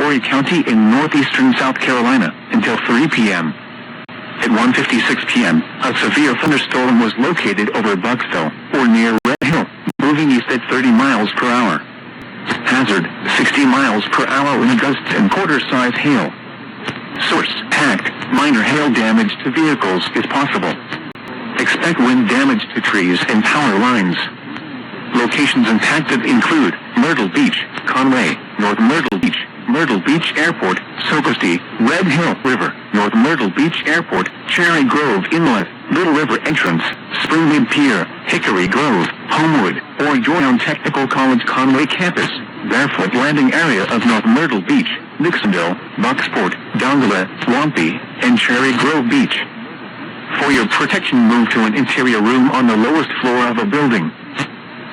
Horry County in northeastern South Carolina until 3 p.m. At 1:56 p.m., a severe thunderstorm was located over Bucksville, or near Red Hill, moving east at 30 miles per hour. Hazard, 60 miles per hour wind gusts and quarter-size hail. Source, packed, minor hail damage to vehicles is possible. Expect wind damage to trees and power lines. Locations impacted include Myrtle Beach, Conway, North Myrtle Beach, Myrtle Beach Airport, Socastee, Red Hill River, North Myrtle Beach Airport, Cherry Grove Inlet, Little River Entrance, Springmaid Pier, Hickory Grove, Homewood, or Georgetown Technical College Conway Campus, Barefoot Landing area of North Myrtle Beach, Nixonville, Bucksport, Dongola, Wampee, and Cherry Grove Beach. For your protection, move to an interior room on the lowest floor of a building.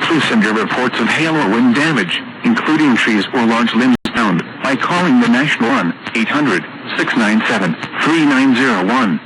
Please send your reports of hail or wind damage, including trees or large limbs found, by calling the National 1-800-697-3901.